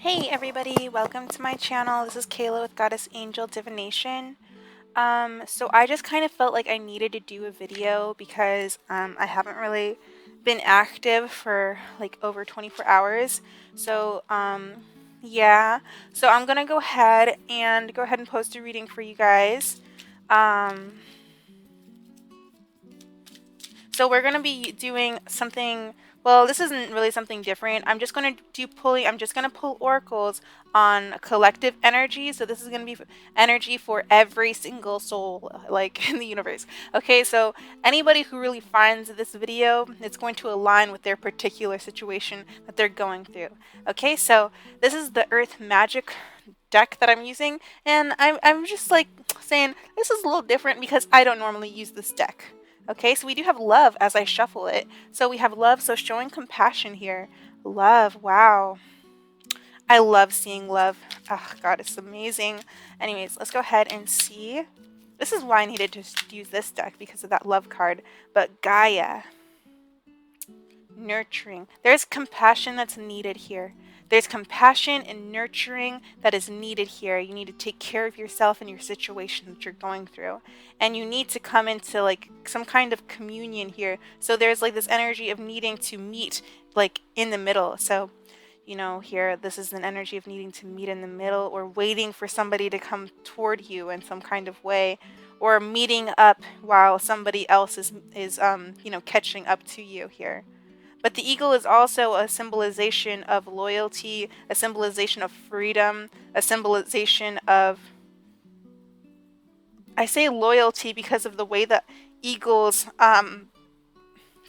Hey everybody, welcome to my channel. This is Kayla with Goddess Angel Divination. So I just kind of felt like I needed to do a video because I haven't really been active for like over 24 hours. So yeah, so I'm gonna go ahead and post a reading for you guys. Um, So we're going to be doing something, well, this isn't really something different. I'm just going to I'm just going to pull oracles on collective energy. So this is going to be energy for every single soul, like in the universe. Okay, so anybody who really finds this video, it's going to align with their particular situation that they're going through. Okay, so this is the Earth Magic deck that I'm using, and I'm just like saying this is a little different because I don't normally use this deck. Okay, so we do have love as I shuffle it. So we have love, so showing compassion here. Love, wow. I love seeing love. Oh, God, it's amazing. Anyways, let's go ahead and see. This is why I needed to use this deck, because of that love card. But Gaia, nurturing. There's compassion that's needed here. There's compassion and nurturing that is needed here. You need to take care of yourself and your situation that you're going through. And you need to come into like some kind of communion here. So there's like this energy of needing to meet like in the middle. So, you know, here, this is an energy of needing to meet in the middle, or waiting for somebody to come toward you in some kind of way, or meeting up while somebody else is you know, catching up to you here. But the eagle is also a symbolization of loyalty, a symbolization of freedom, a symbolization of, I say loyalty because of the way that eagles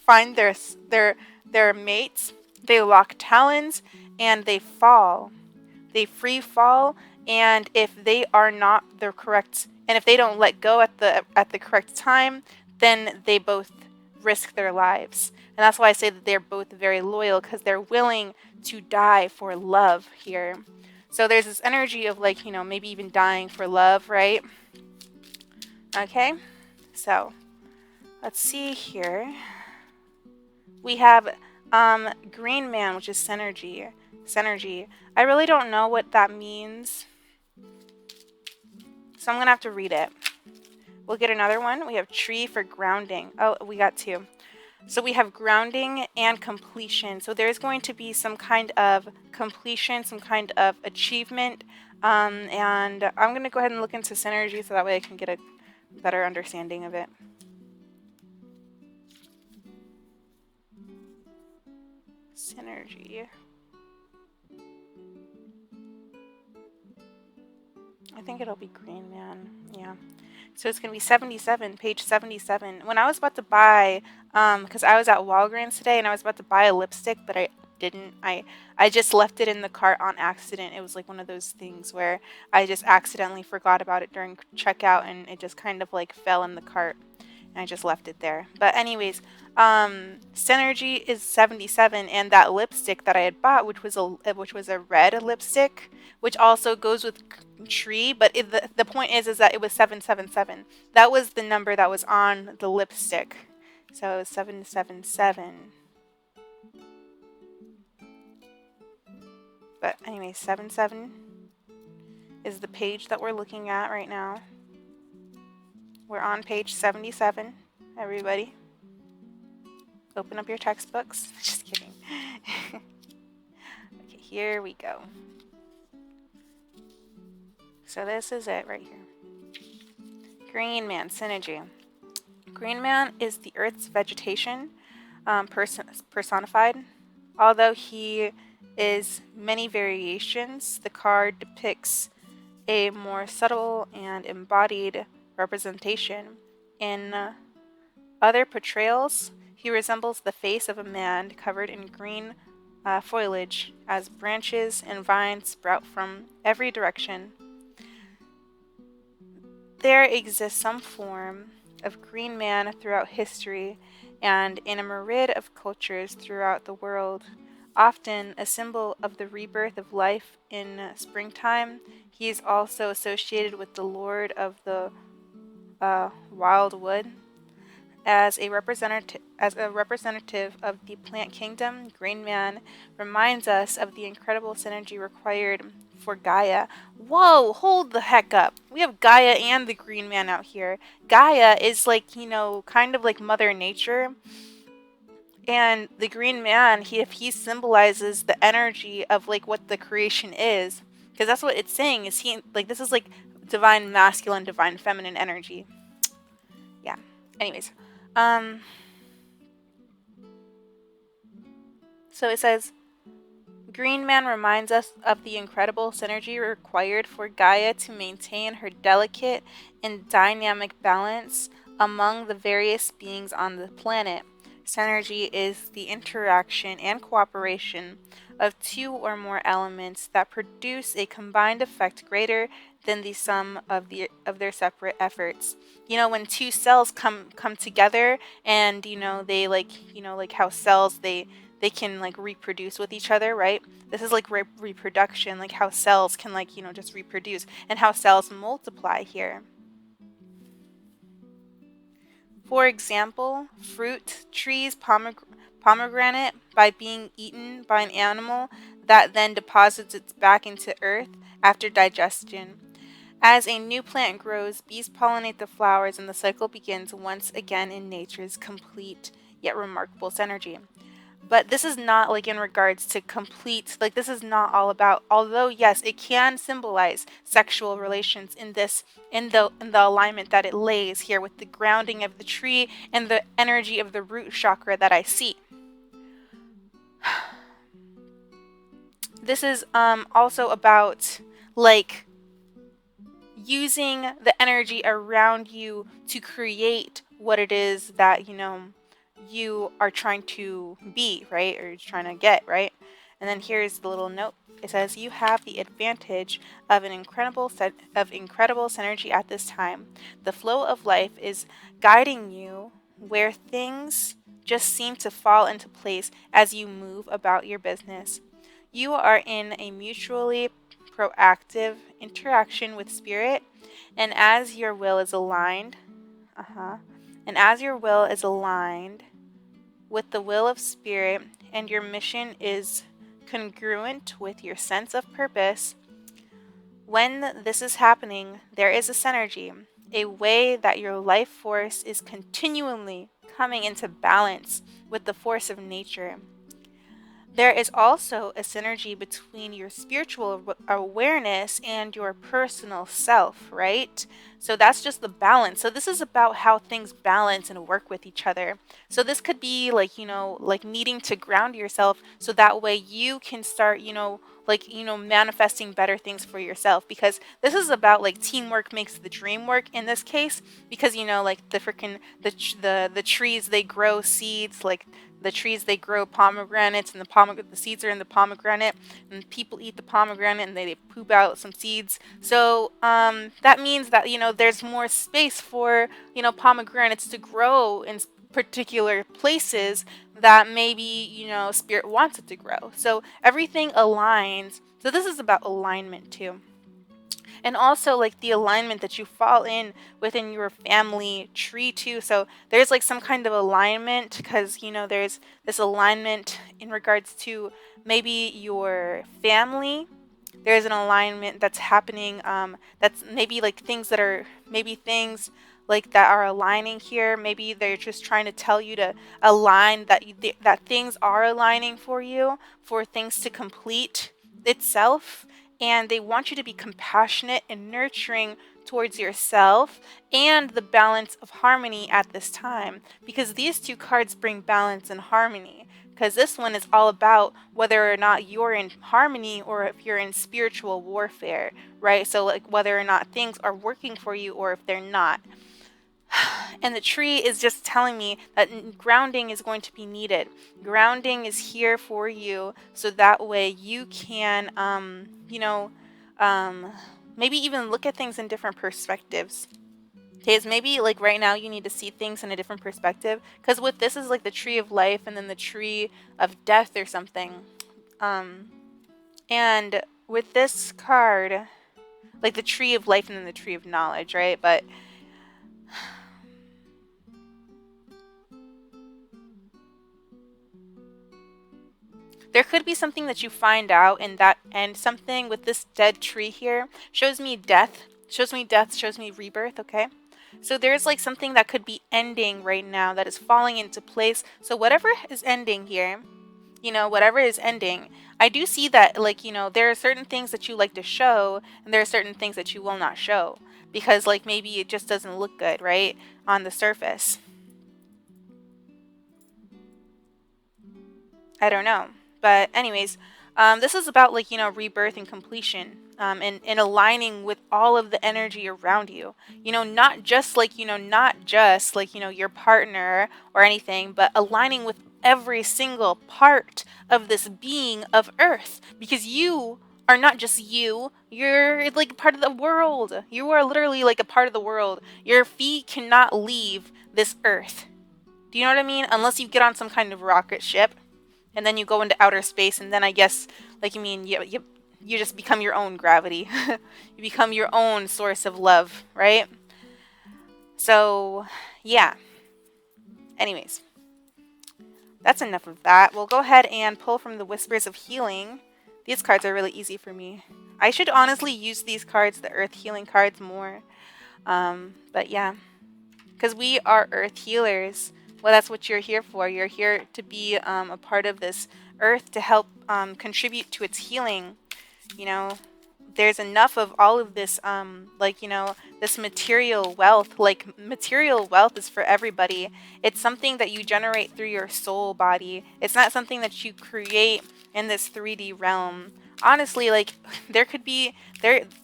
find their mates. They lock talons and they fall. They free fall, and if they are not the correct, and if they don't let go at the correct time, then they both risk their lives. And that's why I say that they're both very loyal, because they're willing to die for love here. So there's this energy of like, you know, maybe even dying for love, right? Okay, so let's see here. We have Green Man, which is Synergy. Synergy. I really don't know what that means, so I'm going to have to read it. We'll get another one. We have Tree for grounding. Oh, we got two. So we have grounding and completion. So there's going to be some kind of completion, some kind of achievement. And I'm going to go ahead and look into Synergy so that way I can get a better understanding of it. Synergy. I think it'll be Green Man. Yeah. So it's going to be 77, page 77. When I was about to buy, because I was at Walgreens today and I was about to buy a lipstick, but I didn't. I just left it in the cart on accident. It was like one of those things where I just accidentally forgot about it during checkout, and it just kind of like fell in the cart, and I just left it there. But anyways, Synergy is 77, and that lipstick that I had bought, which was a red lipstick, which also goes with Tree, but the point is that it was 777. That was the number that was on the lipstick. So it was 777. But anyway, 77 is the page that we're looking at right now. We're on page 77, everybody. Open up your textbooks. Just kidding. Okay, here we go. So this is it right here. Green Man, Synergy. Green Man is the Earth's vegetation personified. Although he is many variations, the card depicts a more subtle and embodied representation. In other portrayals, he resembles the face of a man covered in green foliage as branches and vines sprout from every direction. There exists some form of Green Man throughout history and in a myriad of cultures throughout the world. Often a symbol of the rebirth of life in springtime, he is also associated with the Lord of the Wildwood. As a representative of the plant kingdom, Green Man reminds us of the incredible synergy required for Gaia. Whoa, hold the heck up. We have Gaia and the Green Man out here. Gaia is like, kind of like Mother Nature. And the Green Man, if he symbolizes the energy of like what the creation is, because that's what it's saying, is he like this is like divine masculine, divine feminine energy. Yeah. Anyways, um so it says Green Man reminds us of the incredible synergy required for Gaia to maintain her delicate and dynamic balance among the various beings on the planet. Synergy is the interaction and cooperation of two or more elements that produce a combined effect greater than the sum of their separate efforts. When two cells come together, and they like how cells they can like reproduce with each other, right? This is like reproduction, like how cells can like just reproduce, and how cells multiply here. For example, fruit trees, pomegranate, by being eaten by an animal that then deposits it back into earth after digestion. As a new plant grows, bees pollinate the flowers, and the cycle begins once again in nature's complete yet remarkable synergy. But this is not like in regards to complete, like this is not all about, although yes, it can symbolize sexual relations in the alignment that it lays here with the grounding of the tree and the energy of the root chakra that I see. This is also about like using the energy around you to create what it is that you are trying to be, right? Or you're trying to get, right? And then here's the little note. It says you have the advantage of an incredible set of incredible synergy at this time. The flow of life is guiding you where things just seem to fall into place as you move about your business. You are in a mutually proactive interaction with spirit, and as your will is aligned, and as your will is aligned with the will of spirit, and your mission is congruent with your sense of purpose, when this is happening, there is a synergy, a way that your life force is continually coming into balance with the force of nature. There is also a synergy between your spiritual awareness and your personal self, right? So that's just the balance. So this is about how things balance and work with each other. So this could be like, like needing to ground yourself so that way you can start, like, manifesting better things for yourself, because this is about like teamwork makes the dream work in this case, because like the freaking the trees, they grow seeds, like the trees, they grow pomegranates, and the seeds are in the pomegranate, and people eat the pomegranate and they poop out some seeds. So that means that there's more space for pomegranates to grow in particular places that maybe spirit wants it to grow. So everything aligns. So this is about alignment too, and also like the alignment that you fall in within your family tree too. So there's like some kind of alignment, because there's this alignment in regards to maybe your family. There's an alignment that's happening, that's maybe like things that are maybe things like that are aligning here. Maybe they're just trying to tell you to align, that things are aligning for you, for things to complete itself, and they want you to be compassionate and nurturing towards yourself and the balance of harmony at this time, because these two cards bring balance and harmony, because this one is all about whether or not you're in harmony or if you're in spiritual warfare, right? So like whether or not things are working for you or if they're not. And the tree is just telling me that grounding is going to be needed. Grounding is here for you, so that way you can, maybe even look at things in different perspectives. Okay, so maybe like right now you need to see things in a different perspective, because with this is like the tree of life and then the tree of death or something. And with this card, like the tree of life and then the tree of knowledge, right? But there could be something that you find out in that end. Something with this dead tree here shows me death, shows me rebirth, okay? So there's like something that could be ending right now that is falling into place. So whatever is ending here, whatever is ending, I do see that, like, there are certain things that you like to show, and there are certain things that you will not show because, like, maybe it just doesn't look good, right, on the surface. I don't know. But anyways, this is about, like, rebirth and completion, and aligning with all of the energy around you. Not just like, your partner or anything, but aligning with every single part of this being of Earth, because you are not just you. You're like part of the world. You are literally like a part of the world. Your feet cannot leave this Earth. Do you know what I mean? Unless you get on some kind of rocket ship and then you go into outer space, and then I guess, like, you just become your own gravity. You become your own source of love, right? So, yeah. Anyways, that's enough of that. We'll go ahead and pull from the Whispers of Healing. These cards are really easy for me. I should honestly use these cards, the Earth Healing cards, more. But yeah, because we are Earth healers. Well, that's what you're here for. You're here to be a part of this Earth, to help contribute to its healing. You know, there's enough of all of this, this material wealth. Like, material wealth is for everybody. It's something that you generate through your soul body. It's not something that you create in this 3D realm. Honestly, like, there could be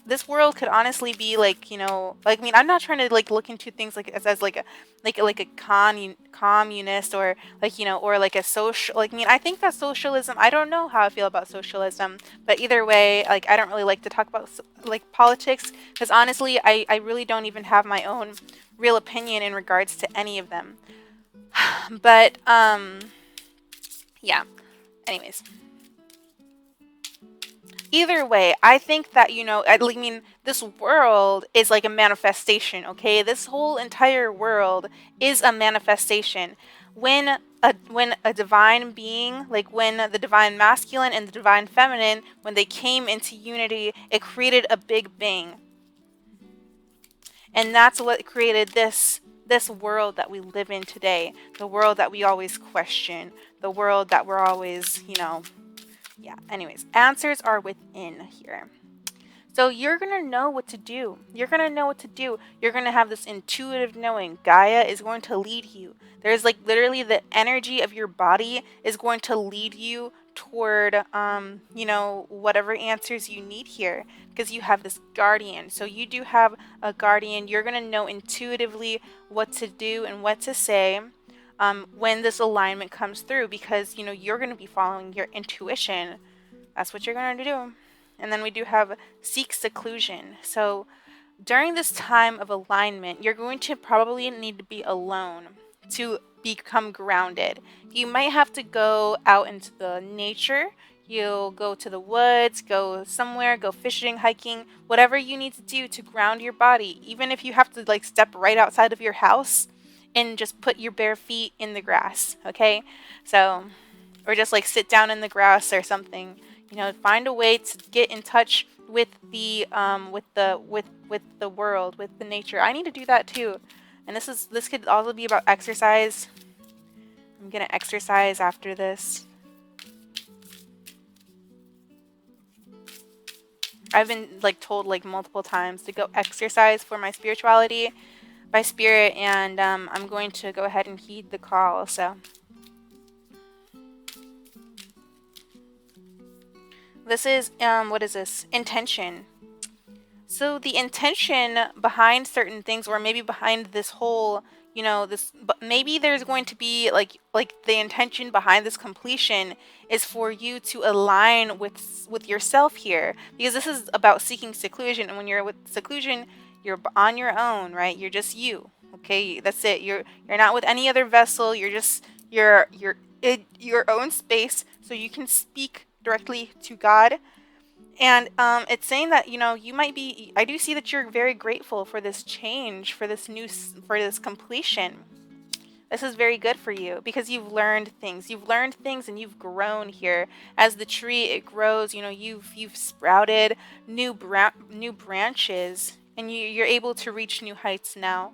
this world could honestly be like, like, I mean, I'm not trying to like look into things like as like a communist, or like, or like a social, like, I mean, I think that socialism, I don't know how I feel about socialism, but either way, like, I don't really like to talk about like politics, because honestly, I really don't even have my own real opinion in regards to any of them. But yeah, anyways, either way, I think that, I mean, this world is like a manifestation, okay? This whole entire world is a manifestation. When a divine being, like when the divine masculine and the divine feminine, when they came into unity, it created a big bang. And that's what created this world that we live in today, the world that we always question, the world that we're always, yeah. Anyways, answers are within here. So you're going to know what to do. You're going to know what to do. You're going to have this intuitive knowing. Gaia is going to lead you. There's like literally the energy of your body is going to lead you toward, whatever answers you need here, because you have this guardian. So you do have a guardian. You're going to know intuitively what to do and what to say when this alignment comes through, because, you're going to be following your intuition. That's what you're going to do. And then we do have seek seclusion. So during this time of alignment, you're going to probably need to be alone to become grounded. You might have to go out into the nature. You'll go to the woods, go somewhere, go fishing, hiking, whatever you need to do to ground your body. Even if you have to like step right outside of your house and just put your bare feet in the grass, okay? So, or just like sit down in the grass or something. Find a way to get in touch with the with the world, with the nature. I need to do that too. And this could also be about exercise. I'm gonna exercise after this. I've been like told like multiple times to go exercise for my spirituality, by spirit, and I'm going to go ahead and heed the call. So this is what is this? Intention. So the intention behind certain things, or maybe behind this whole, this, but maybe there's going to be like the intention behind this completion is for you to align with yourself here, because this is about seeking seclusion, and when you're with seclusion, you're on your own, right? You're just you. Okay, that's it. You're not with any other vessel. You're just you're in your own space, so you can speak directly to God. And it's saying that, you might be, I do see that you're very grateful for this change, for this for this completion. This is very good for you because you've learned things. You've learned things and you've grown here. As the tree it grows, you've sprouted new branches, and you're able to reach new heights now.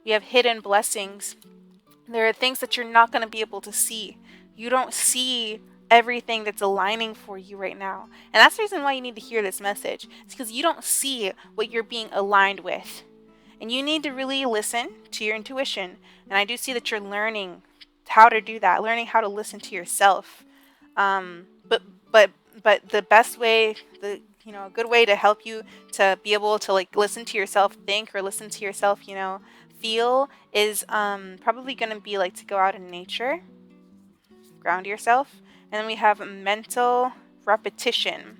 We have hidden blessings. There are things that you're not going to be able to see. You don't see everything that's aligning for you right now. And that's the reason why you need to hear this message. It's because you don't see what you're being aligned with. And you need to really listen to your intuition. And I do see that you're learning how to do that, learning how to listen to yourself. Um, but but but the best way, a good way to help you to be able to like listen to yourself think, or listen to yourself, feel, is probably going to be like to go out in nature, ground yourself. And then we have mental repetition.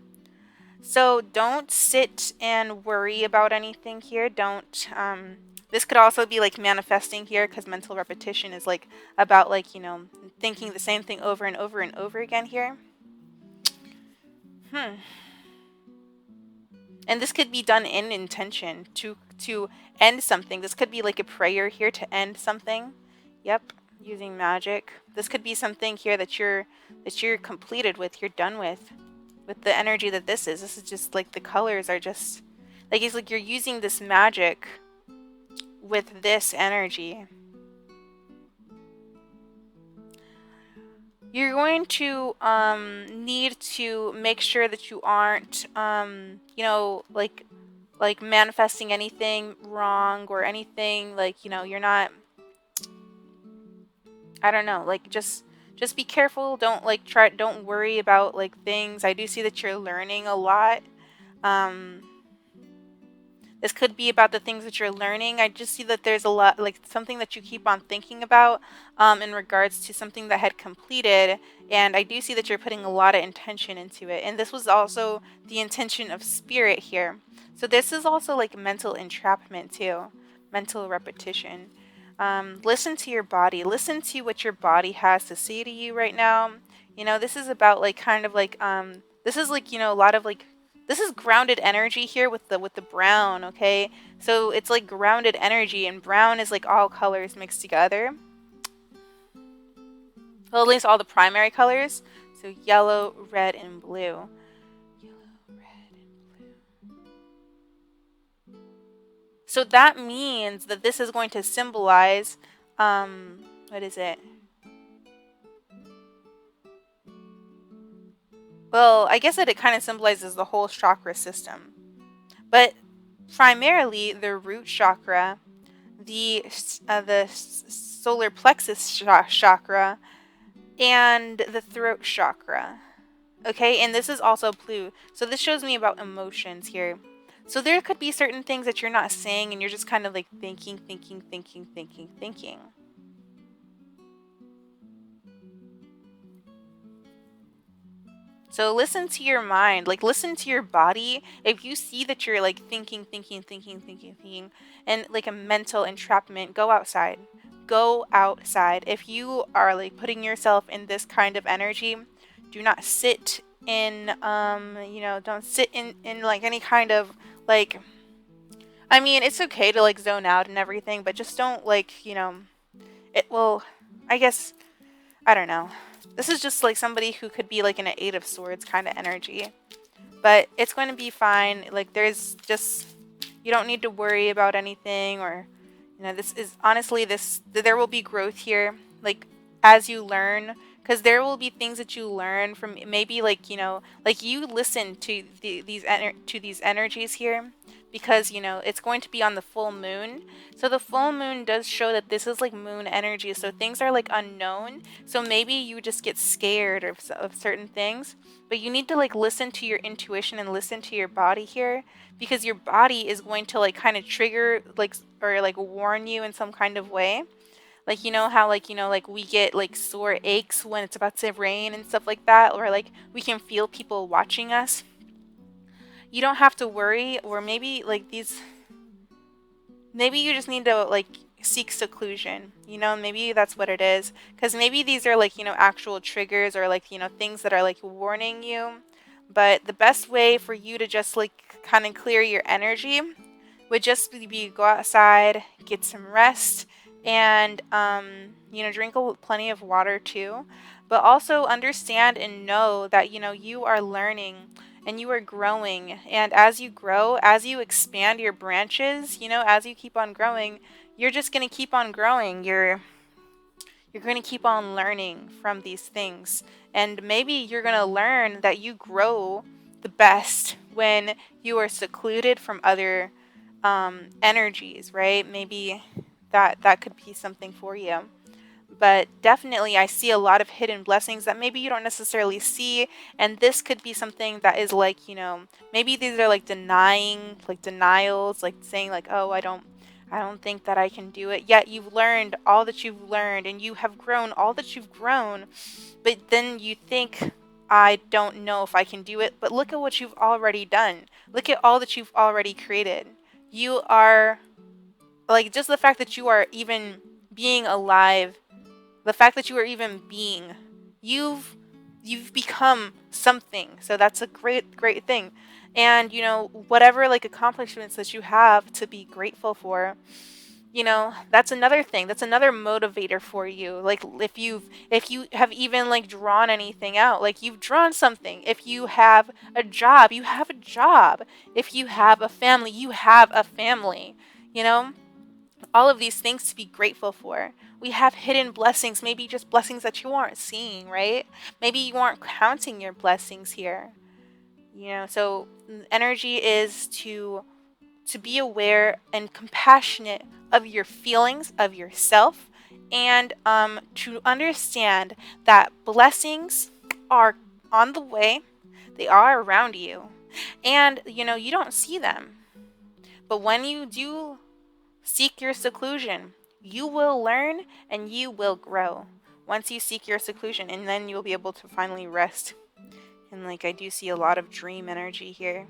So don't sit and worry about anything here. Don't. This could also be like manifesting here, because mental repetition is like about like thinking the same thing over and over and over again here. And this could be done in intention to end something. This could be like a prayer here to end something. Yep, using magic. This could be something here that you're completed with. You're done with the energy that this is. This is just like the colors are just like, it's like you're using this magic with this energy. You're going to need to make sure that you aren't like manifesting anything wrong, or anything like you're not, I don't know, like just be careful. Don't worry about like things. I do see that you're learning a lot. This could be about the things that you're learning. I just see that there's a lot, like something that you keep on thinking about in regards to something that had completed. And I do see that you're putting a lot of intention into it. And this was also the intention of spirit here. So this is also like mental entrapment too, mental repetition. Listen to your body. Listen to what your body has to say to you right now. This is about like kind of like this is like a lot of like, this is grounded energy here with the brown, okay? So it's like grounded energy, and brown is like all colors mixed together. Well, at least all the primary colors. So yellow, red, and blue. Yellow, red, and blue. So that means that this is going to symbolize, what is it? Well, I guess that it kind of symbolizes the whole chakra system. But primarily the root chakra, the solar plexus chakra, and the throat chakra. Okay, and this is also blue. So this shows me about emotions here. So there could be certain things that you're not saying, and you're just kind of like thinking. So listen to your mind, like listen to your body. If you see that you're like thinking, and like a mental entrapment, go outside. Go outside. If you are like putting yourself in this kind of energy, do not sit in, don't sit in like any kind of like, I mean, it's okay to like zone out and everything, but just don't like, it will, I guess, I don't know. This is just like somebody who could be like in an Eight of Swords kind of energy. But it's going to be fine. Like there's just, you don't need to worry about anything, or, this is honestly, there will be growth here. Like as you learn, because there will be things that you learn from maybe like, like you listen to these energies here, because it's going to be on the full moon. So the full moon does show that this is like moon energy, so things are like unknown. So maybe you just get scared of certain things, but you need to like listen to your intuition and listen to your body here, because your body is going to like kind of trigger like, or like warn you in some kind of way. Like how like like we get like sore aches when it's about to rain and stuff like that, or like we can feel people watching us. You don't have to worry, or maybe like maybe you just need to like seek seclusion. Maybe that's what it is, because maybe these are like actual triggers, or like things that are like warning you. But the best way for you to just like kind of clear your energy would just be go outside, get some rest, and drink plenty of water too, but also understand and know that you are learning and you are growing, and as you grow, as you expand your branches, as you keep on growing, you're just going to keep on growing. You're going to keep on learning from these things, and maybe you're going to learn that you grow the best when you are secluded from other energies, right? Maybe that could be something for you. But definitely, I see a lot of hidden blessings that maybe you don't necessarily see, and this could be something that is like, maybe these are like denials, like saying like, oh, I don't think that I can do it. Yet you've learned all that you've learned, and you have grown all that you've grown, but then you think, I don't know if I can do it. But look at what you've already done. Look at all that you've already created. You are, like, just the fact that you are even being alive, the fact that you are even being, you've become something. So that's a great thing. And whatever like accomplishments that you have to be grateful for, that's another thing, that's another motivator for you. Like, if you have even like drawn anything out, like you've drawn something. If you have a job, you have a job. If you have a family, you have a family. you know all of these things to be grateful for. We have hidden blessings, maybe just blessings that you aren't seeing, right? Maybe you aren't counting your blessings here. So energy is to be aware and compassionate of your feelings, of yourself, and to understand that blessings are on the way. They are around you, and you don't see them. But when you do seek your seclusion, you will learn and you will grow. Once you seek your seclusion, and then you'll be able to finally rest. And like, I do see a lot of dream energy here.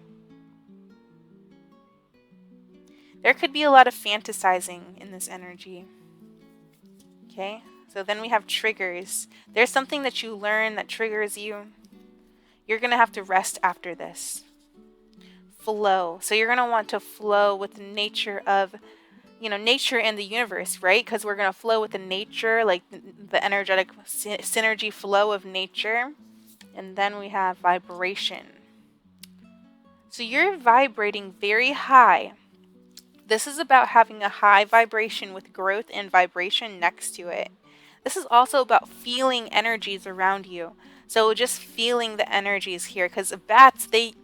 There could be a lot of fantasizing in this energy. Okay? So then we have triggers. There's something that you learn that triggers you. You're going to have to rest after this. Flow. So you're going to want to flow with the nature of, nature and the universe, right? Because we're going to flow with the nature, like the energetic synergy flow of nature. And then we have vibration. So you're vibrating very high. This is about having a high vibration with growth and vibration next to it. This is also about feeling energies around you. So just feeling the energies here, because bats, they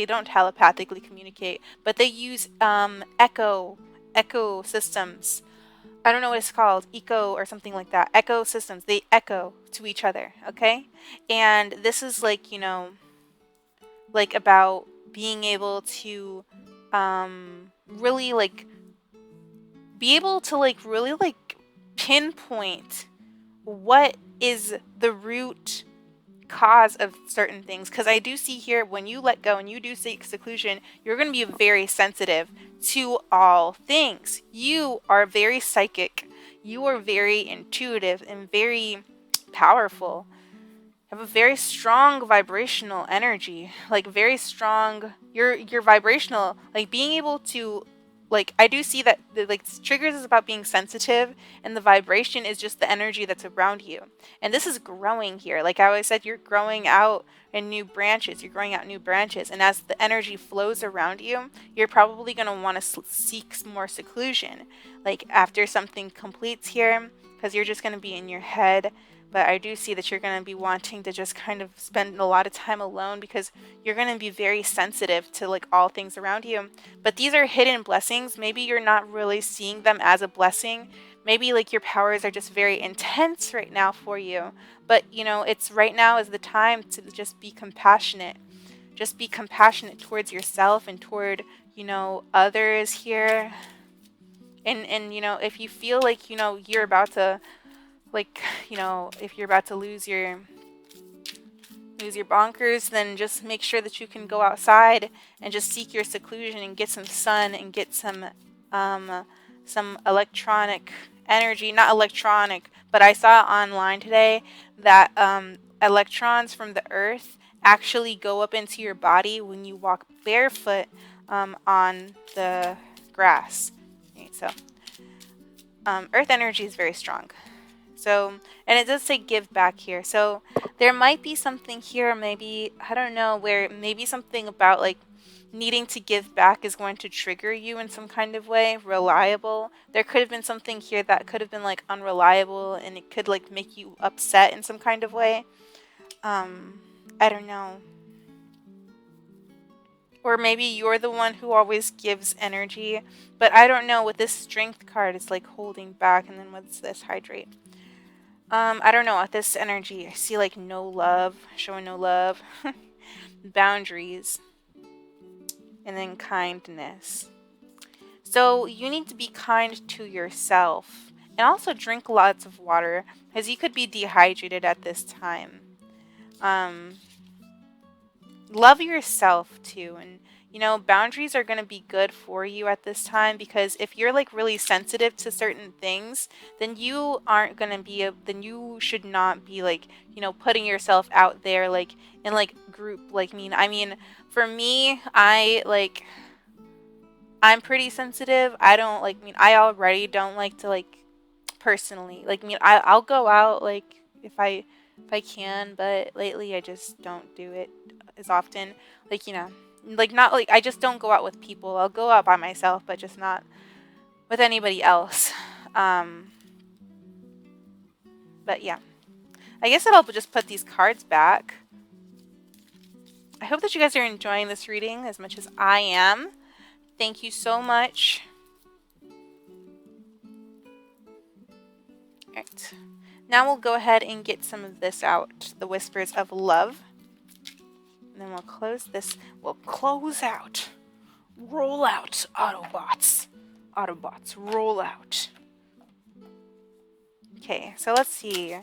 don't telepathically communicate, but they use echo systems. I don't know what it's called, eco or something like that. Echo systems. They echo to each other. Okay, and this is like like about being able to really like be able to like really like pinpoint what is the root cause of certain things. Because I do see here, when you let go and you do seek seclusion, you're going to be very sensitive to all things. You are very psychic, you are very intuitive and very powerful. Have a very strong vibrational energy, like very strong. You're vibrational, like being able to, like, I do see that like triggers is about being sensitive, and the vibration is just the energy that's around you. And this is growing here. Like I always said, you're growing out in new branches. You're growing out new branches, and as the energy flows around you, you're probably going to want to seek more seclusion, like after something completes here, because you're just going to be in your head. But I do see that you're going to be wanting to just kind of spend a lot of time alone, because you're going to be very sensitive to like all things around you. But these are hidden blessings. Maybe you're not really seeing them as a blessing. Maybe like your powers are just very intense right now for you. But it's right now is the time to just be compassionate. Just be compassionate towards yourself and toward, others here. And if you feel like, you're about to, like, if you're about to lose your bonkers, then just make sure that you can go outside and just seek your seclusion and get some sun and get some electronic energy. Not electronic, but I saw online today that electrons from the earth actually go up into your body when you walk barefoot on the grass. Okay, so Earth energy is very strong. So, and it does say give back here. So there might be something here, maybe, I don't know, where maybe something about like needing to give back is going to trigger you in some kind of way. Reliable. There could have been something here that could have been like unreliable and it could like make you upset in some kind of way. I don't know. Or maybe you're the one who always gives energy. But I don't know. With this strength card, it's like holding back. And then what's this? Hydrate. I don't know. With this energy, I see like no love. Showing no love. Boundaries. And then kindness. So you need to be kind to yourself. And also drink lots of water. Because you could be dehydrated at this time. Love yourself too, and boundaries are going to be good for you at this time, because if you're like really sensitive to certain things, then you aren't going to be then you should not be like putting yourself out there like in like group like I mean for me, I'm pretty sensitive. I don't like I already don't like to like personally like I'll go out like if I can, but lately I just don't do it as often. Like, like not like I just don't go out with people. I'll go out by myself, but just not with anybody else. But yeah. I guess I'll just put these cards back. I hope that you guys are enjoying this reading as much as I am. Thank you so much. Alright. Now we'll go ahead and get some of this out. The Whispers of Love. And then we'll close this. We'll close out. Roll out, Autobots. Autobots, roll out. Okay, so let's see.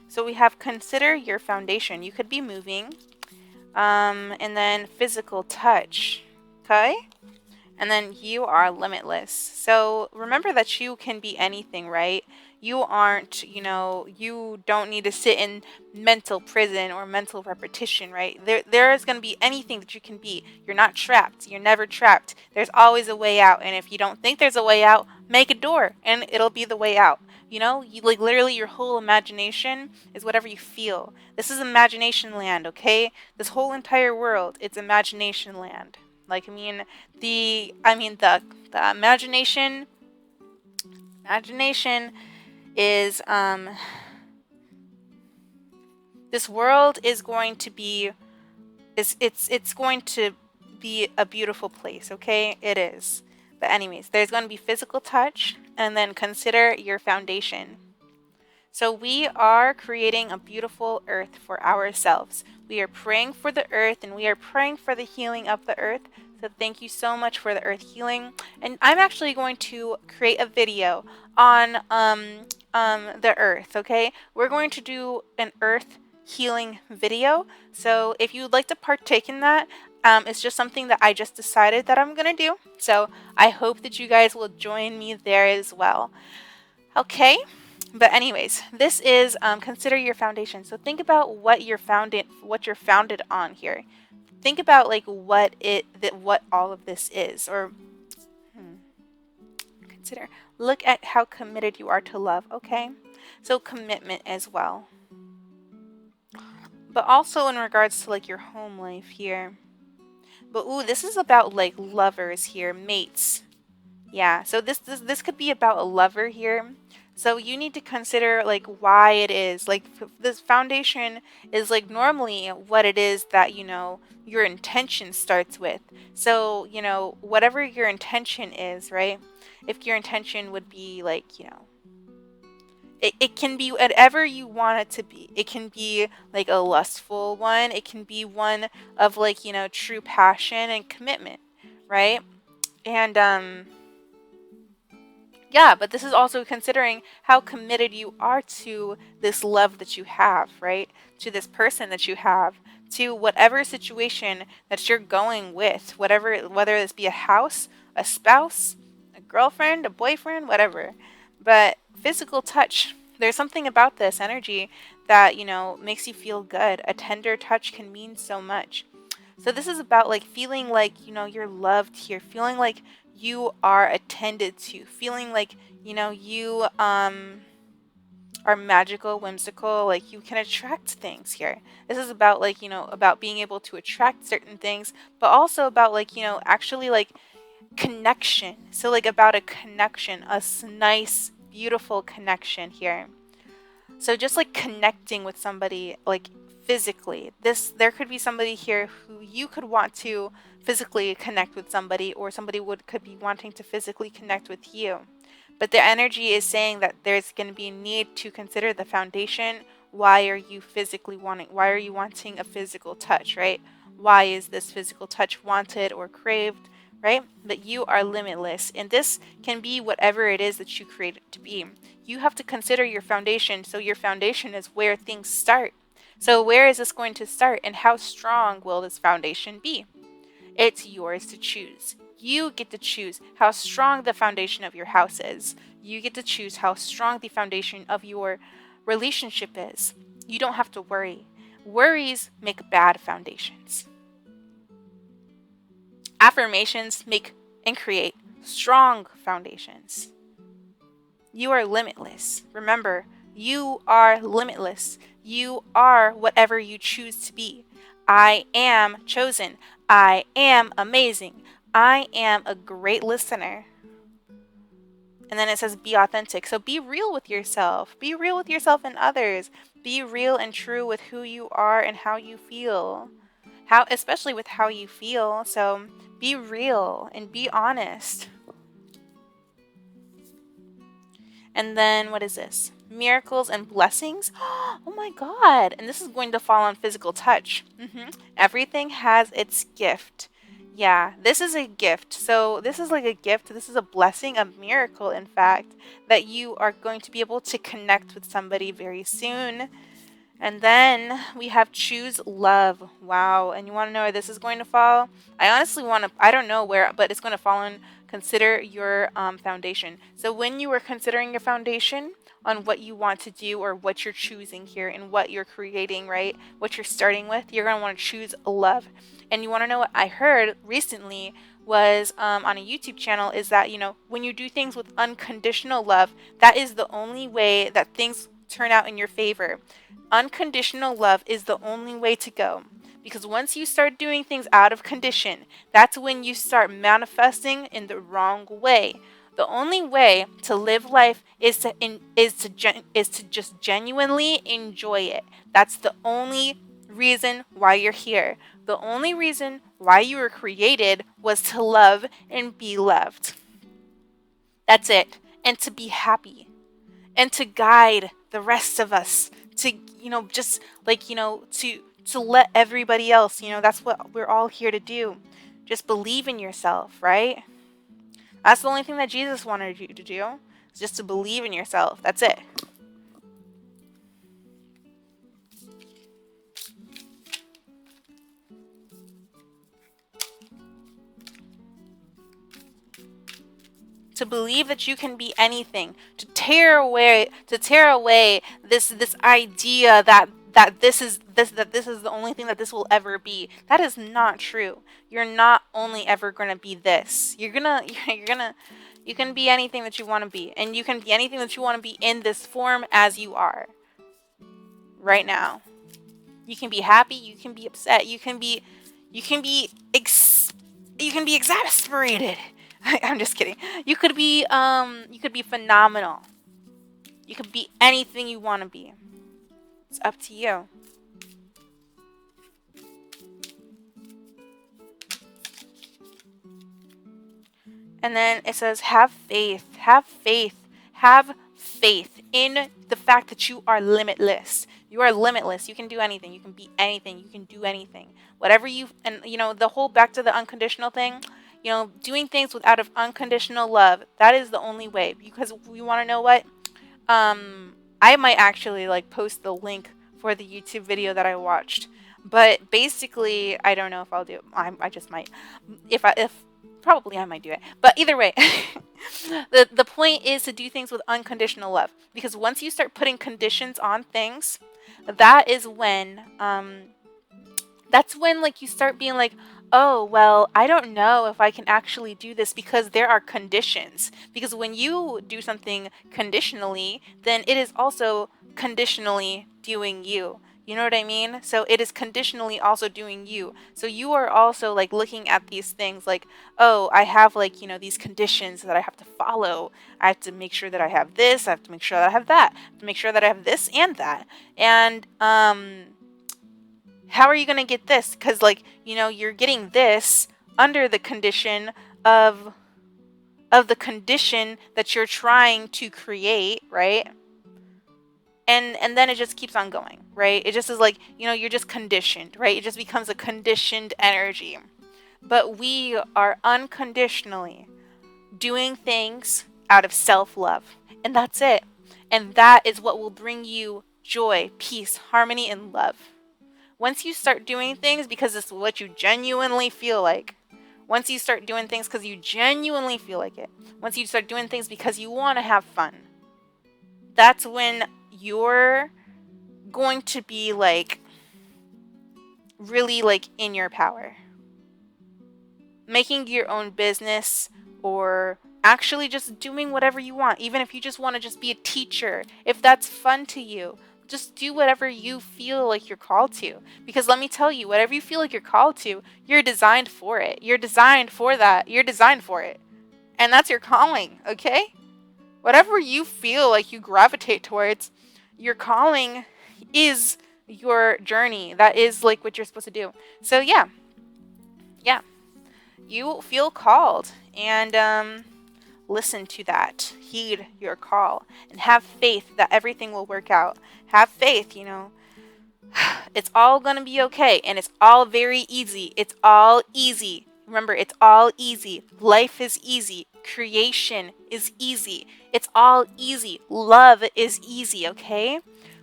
So we have consider your foundation. You could be moving. And then physical touch. Okay? And then you are limitless. So remember that you can be anything, right? You aren't, you don't need to sit in mental prison or mental repetition, right? There is going to be anything that you can be. You're not trapped. You're never trapped. There's always a way out. And if you don't think there's a way out, make a door and it'll be the way out. You like literally your whole imagination is whatever you feel. This is imagination land, okay? This whole entire world, it's imagination land. Like, the imagination is, this world is going to be, it's going to be a beautiful place, okay? It is. But anyways, there's going to be physical touch, and then consider your foundation. So we are creating a beautiful earth for ourselves. We are praying for the earth, and we are praying for the healing of the earth. So thank you so much for the earth healing. And I'm actually going to create a video on the earth, okay? We're going to do an earth healing video. So if you'd like to partake in that, it's just something that I just decided that I'm going to do. So I hope that you guys will join me there as well. Okay? But anyways, this is consider your foundation. So think about what you're founded on here. Think about like what all of this is, or consider. Look at how committed you are to love. Okay, so commitment as well. But also in regards to like your home life here. But ooh, this is about like lovers here, mates. Yeah, so this could be about a lover here. So you need to consider like why it is. Like this foundation is like normally what it is that your intention starts with. So, whatever your intention is, right? If your intention would be like, it can be whatever you want it to be. It can be like a lustful one. It can be one of like, true passion and commitment, right? And yeah, but this is also considering how committed you are to this love that you have, right? To this person that you have, to whatever situation that you're going with, whether this be a house, a spouse, a girlfriend, a boyfriend, whatever. But physical touch, there's something about this energy that, makes you feel good. A tender touch can mean so much. So this is about like feeling like, you're loved here, feeling like you are attended to, feeling like, you are magical, whimsical, like you can attract things here. This is about like, about being able to attract certain things, but also about like, actually like connection. So like about a connection, nice, beautiful connection here. So just like connecting with somebody like physically. There could be somebody here who you could want to physically connect with somebody, or somebody could be wanting to physically connect with you. But the energy is saying that there's going to be a need to consider the foundation. Why are you wanting a physical touch, right? Why is this physical touch wanted or craved, right? That you are limitless, and this can be whatever it is that you create it to be. You have to consider your foundation. So your foundation is where things start. So where is this going to start, and how strong will this foundation be? It's yours to choose. You get to choose how strong the foundation of your house is. You get to choose how strong the foundation of your relationship is. You don't have to worry. Worries make bad foundations. Affirmations make and create strong foundations. You are limitless. Remember, you are limitless. You are whatever you choose to be. I am chosen. I am amazing. I am a great listener. And then it says be authentic. So be real with yourself. Be real with yourself and others. Be real and true with who you are and how you feel. Especially with how you feel. So be real and be honest. And then what is this? Miracles and blessings. Oh my God. And this is going to fall on physical touch. Everything has its gift. Yeah, this is a gift. So this is like a gift. This is a blessing, a miracle, in fact, that you are going to be able to connect with somebody very soon. And then we have choose love. Wow. And you want to know where this is going to fall? I don't know where, but it's going to fall in consider your foundation. So when you are considering your foundation on what you want to do, or what you're choosing here and what you're creating, right? What you're starting with, you're going to want to choose love. And you want to know what I heard recently was on a YouTube channel is that, when you do things with unconditional love, that is the only way that things turn out in your favor. Unconditional love is the only way to go. Because once you start doing things out of condition, that's when you start manifesting in the wrong way. The only way to live life is to just genuinely enjoy it. That's the only reason why you're here. The only reason why you were created was to love and be loved. That's it. And to be happy. And to guide the rest of us to, just like, to let everybody else, that's what we're all here to do. Just believe in yourself, right? That's the only thing that Jesus wanted you to do, is just to believe in yourself. That's it. To believe that you can be anything, to tear away this idea that this is the only thing that this will ever be. That is not true. You're not only ever going to be this. You can be anything that you want to be, and you can be anything that you want to be in this form as you are right now. You can be happy, you can be upset, you can be exasperated. I'm just kidding. You could be phenomenal. You could be anything you want to be. It's up to you. And then it says have faith. Have faith. Have faith in the fact that you are limitless. You are limitless. You can do anything. You can be anything. You can do anything. Whatever the whole back to the unconditional thing, doing things out of unconditional love, that is the only way. Because we want to know what? I might actually like post the link for the YouTube video that I watched. But basically, I don't know if I'll do it. I just might. If probably I might do it. But either way, the point is to do things with unconditional love. Because once you start putting conditions on things, that is when that's when like you start being like, oh, well, I don't know if I can actually do this because there are conditions. Because when you do something conditionally, then it is also conditionally doing you. You know what I mean? So it is conditionally also doing you. So you are also like looking at these things like, oh, I have like, these conditions that I have to follow. I have to make sure that I have this. I have to make sure that I have that. I have to make sure that I have this and that. And how are you going to get this? Because like, you're getting this under the condition of the condition that you're trying to create, right? And then it just keeps on going, right? It just is like, you're just conditioned, right? It just becomes a conditioned energy. But we are unconditionally doing things out of self-love. And that's it. And that is what will bring you joy, peace, harmony, and love. Once you start doing things because it's what you genuinely feel like, once you start doing things because you genuinely feel like it, once you start doing things because you want to have fun, that's when you're going to be like really like in your power. Making your own business, or actually just doing whatever you want, even if you just want to just be a teacher, if that's fun to you, just do whatever you feel like you're called to. Because let me tell you, whatever you feel like you're called to, you're designed for it. You're designed for that. You're designed for it. And that's your calling, okay? Whatever you feel like you gravitate towards, your calling is your journey. That is like what you're supposed to do. So yeah. You feel called, and listen to that. Heed your call and have faith that everything will work out. Have faith, It's all going to be okay, and it's all very easy. It's all easy. Remember, it's all easy. Life is easy. Creation is easy. It's all easy. Love is easy, okay?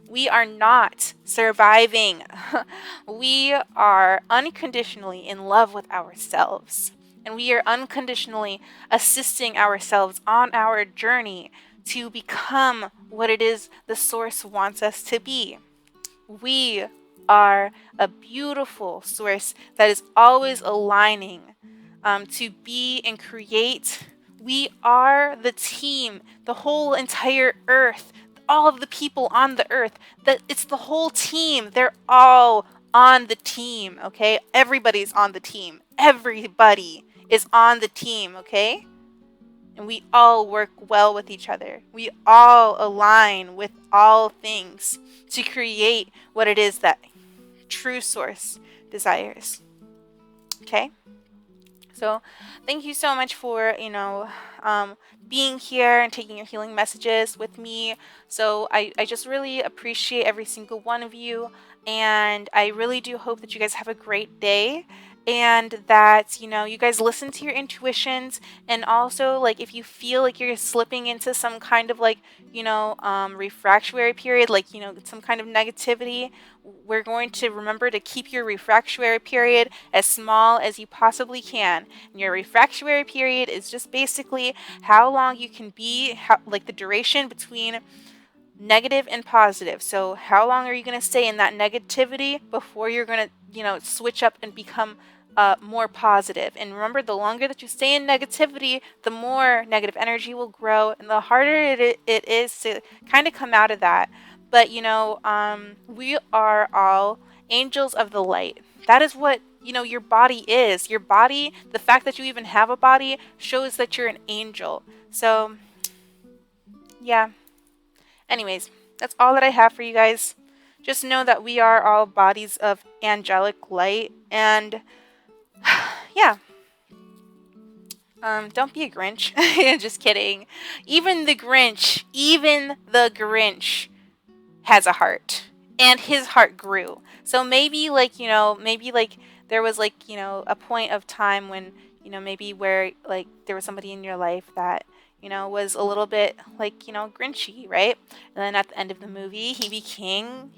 We are not surviving. We are unconditionally in love with ourselves. And we are unconditionally assisting ourselves on our journey to become what it is the source wants us to be. We are a beautiful source that is always aligning to be and create. We are the team, the whole entire earth, all of the people on the earth. That it's the whole team. They're all on the team, okay? Everybody's on the team. Everybody is on the team, okay? And we all work well with each other. We all align with all things to create what it is that true source desires. Okay? So thank you so much for, being here and taking your healing messages with me. So I just really appreciate every single one of you. And I really do hope that you guys have a great day, and that, you guys listen to your intuitions. And also, like, if you feel like you're slipping into some kind of like, refractory period, like, some kind of negativity, we're going to remember to keep your refractory period as small as you possibly can. And your refractory period is just basically how long you can be, like the duration between negative and positive. So how long are you going to stay in that negativity before you're going to, switch up and become more positive? And remember, the longer that you stay in negativity, the more negative energy will grow, and the harder it is to kind of come out of that. But, we are all angels of the light. That is what, your body is. Your body, the fact that you even have a body, shows that you're an angel. So, yeah. Anyways, that's all that I have for you guys. Just know that we are all bodies of angelic light, and yeah. Don't be a Grinch. Just kidding. Even the Grinch has a heart, and his heart grew. So maybe like there was like, a point of time when, maybe where like there was somebody in your life that, was a little bit like, Grinchy, right? And then at the end of the movie, he became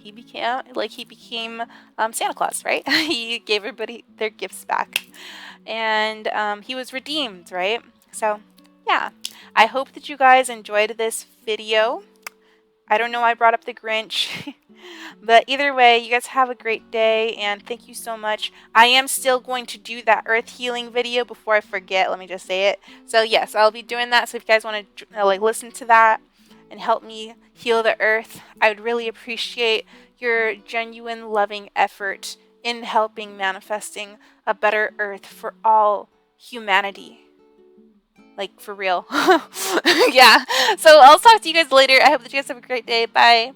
Santa Claus, right? He gave everybody their gifts back, and he was redeemed, right? So yeah, I hope that you guys enjoyed this video. I don't know why I brought up the Grinch. But either way, you guys have a great day, and thank you so much. I am still going to do that earth healing video before I forget. Let me just say it. So yes, I'll be doing that. So if you guys want to like listen to that and help me heal the earth, I would really appreciate your genuine loving effort in helping manifesting a better earth for all humanity. Like for real. Yeah. So I'll talk to you guys later. I hope that you guys have a great day. Bye.